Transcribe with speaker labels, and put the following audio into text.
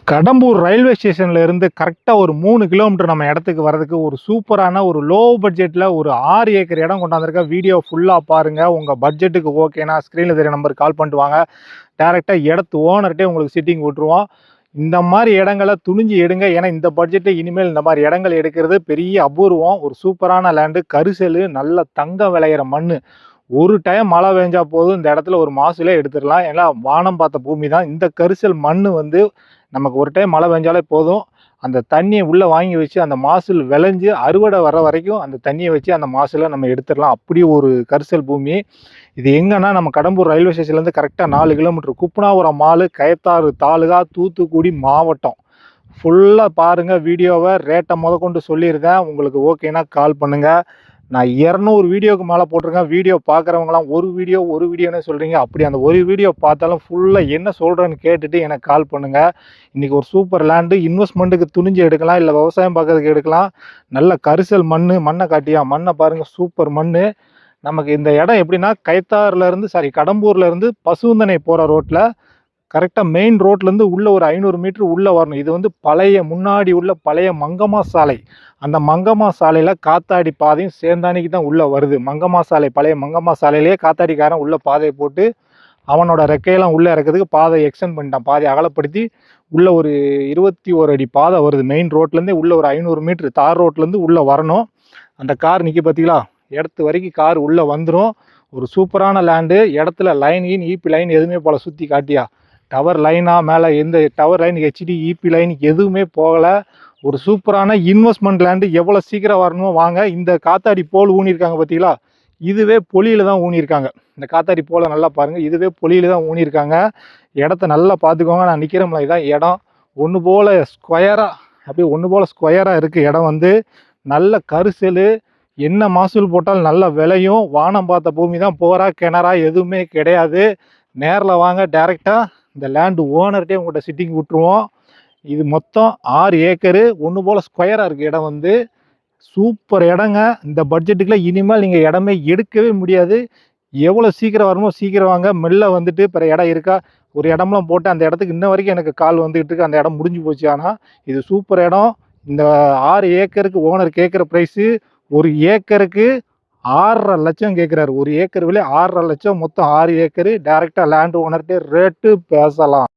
Speaker 1: Kadambur railway ஸ்டேஷன்ல இருந்து கரெக்டா ஒரு 3 கிலோமீட்டர் நம்ம இடத்துக்கு வரதுக்கு ஒரு சூப்பரான ஒரு லோ பட்ஜெட்ல ஒரு 6 ஏக்கர் இடம் கொண்டாந்துருக்க. வீடியோ ஃபுல்லா பாருங்க. உங்க பட்ஜெட்டுக்கு ஓகேனா ஸ்க்ரீன்ல தெரிய நம்பருக்கு கால் பண்ணிட்டு வாங்க. டைரக்டா இடத்து ஓனர்ட்டே உங்களுக்கு சிட்டிங் விட்டுருவோம். இந்த மாதிரி இடங்களை துணிஞ்சு எடுங்க. ஏன்னா இந்த பட்ஜெட்டு இனிமேல் இந்த மாதிரி இடங்கள் எடுக்கிறது பெரிய அபூர்வம். ஒரு சூப்பரான லேண்டு, கரிசல், நல்ல தங்கம் விளையிற மண். ஒரு டைம் மழை பெஞ்சா போதும் இந்த இடத்துல ஒரு மாசுலே எடுத்துடலாம். ஏன்னா வானம் பார்த்த பூமி தான். இந்த கரிசல் மண் வந்து நமக்கு ஒரு டைம் மழை பெஞ்சாலே போதும், அந்த தண்ணியை உள்ளே வாங்கி வச்சு அந்த மாசில் விளைஞ்சு அறுவடை வர வரைக்கும் அந்த தண்ணியை வச்சு அந்த மாசில் நம்ம எடுத்துடலாம். அப்படி ஒரு கரிசல் பூமி. இது எங்கன்னா நம்ம கடம்பூர் ரயில்வே ஸ்டேஷன்லேருந்து கரெக்டாக 4 கிலோமீட்டர், குப்புனாபுரம் மாலு, கயத்தாறு தாலுகா, தூத்துக்குடி மாவட்டம். ஃபுல்லாக பாருங்கள் வீடியோவை. ரேட்டை முதற்கொண்டு சொல்லியிருக்கேன். உங்களுக்கு ஓகேனா கால் பண்ணுங்கள். நான் 200 வீடியோக்கு மேலே போட்டிருக்கேன். வீடியோ பார்க்குறவங்களாம் ஒரு வீடியோன்னு சொல்கிறீங்க. அப்படி அந்த ஒரு வீடியோ பார்த்தாலும் ஃபுல்லாக என்ன சொல்கிறேன்னு கேட்டுட்டு எனக்கு கால் பண்ணுங்கள். இன்றைக்கி ஒரு சூப்பர் லேண்டு, இன்வெஸ்ட்மெண்ட்டுக்கு துணிஞ்சு எடுக்கலாம், இல்லை விவசாயம் பார்க்கறதுக்கு எடுக்கலாம். நல்ல கரிசல் மண்ணை காட்டியா, மண்ணை பாருங்கள், சூப்பர் மண். நமக்கு இந்த இடம் எப்படின்னா கடம்பூர்லேருந்து பசுந்தனை போகிற ரோட்டில் கரெக்டாக மெயின் ரோட்லேருந்து உள்ளே ஒரு 500 மீட்ரு உள்ளே வரணும். இது வந்து முன்னாடி உள்ள பழைய மங்கம்மா சாலை. அந்த மங்கம்மா சாலையில் காத்தாடி பாதையும் சேர்ந்தானிக்கு தான் உள்ளே வருது. மங்கம்மா சாலை, பழைய மங்கம்மா சாலையிலேயே காத்தாடிக்காரன் உள்ள பாதையை போட்டு அவனோட ரெக்கையெல்லாம் உள்ளே இறக்கிறதுக்கு பாதை எக்ஸ்டெண்ட் பண்ணிட்டான். பாதையை அகலப்படுத்தி உள்ளே ஒரு 21 அடி பாதை வருது. மெயின் ரோட்லேருந்தே உள்ளே ஒரு 500 மீட்ரு தார் ரோட்லேருந்து உள்ளே வரணும். அந்த கார் நிற்க பார்த்தீங்களா, இடத்து வரைக்கும் கார் உள்ளே வந்துடும். ஒரு சூப்பரான லேண்டு. இடத்துல லைன் ஈபி லைன் எதுவுமே போல சுற்றி காட்டியா, டவர் லைனா மேலே எந்த tower line, HD, EB line எதுவுமே போகலை. ஒரு சூப்பரான இன்வெஸ்ட்மெண்ட் லேண்டு. எவ்வளோ சீக்கிரம் வரணுமோ வாங்க. இந்த காத்தாடி போல் ஊனியிருக்காங்க பார்த்தீங்களா, இதுவே பொலியில் தான் ஊனியிருக்காங்க. இந்த காத்தாடி போல நல்லா பாருங்கள், இதுவே பொலியில் தான் ஊனியிருக்காங்க. இடத்த நல்லா பார்த்துக்கோங்க. நான் நிற்கிறோம்ல, இதான் இடம். ஒன்று போல் ஸ்கொயராக இருக்குது இடம். வந்து நல்ல கரிசல், என்ன மாசூல் போட்டாலும் நல்ல விலையும். வானம் பார்த்த பூமி தான், போரா கிணறா எதுவுமே கிடையாது. நேரில் வாங்க. டைரெக்டாக இந்த லேண்டு ஓனர்கிட்டே உங்கள்கிட்ட சிட்டிங் விட்டுருவோம். இது மொத்தம் 6 ஏக்கரு, ஒன்று போல் ஸ்கொயராக இருக்குது இடம். வந்து சூப்பர் இடங்க. இந்த பட்ஜெட்டுக்குள்ள இனிமேல் நீங்கள் இடமே எடுக்கவே முடியாது. எவ்வளோ சீக்கிரம் வரணுமோ சீக்கிரம் வாங்க. மெல்ல வந்துட்டு பிற இடம் இருக்கா, ஒரு இடம்லாம் போட்டு அந்த இடத்துக்கு இன்ன வரைக்கும் எனக்கு கால் வந்துகிட்டு இருக்கு. அந்த இடம் முடிஞ்சு போச்சு. ஆனால் இது சூப்பர் இடம். இந்த 6 ஏக்கருக்கு ஓனர் கேட்குற ப்ரைஸு, ஒரு ஏக்கருக்கு 6.5 லட்சம் கேட்குறாரு. ஒரு ஏக்கர் விலை 6.5 லட்சம். மொத்தம் 6 ஏக்கரு. டைரெக்டாக லேண்டு ஓனர்கிட்டே ரேட்டு பேசலாம்.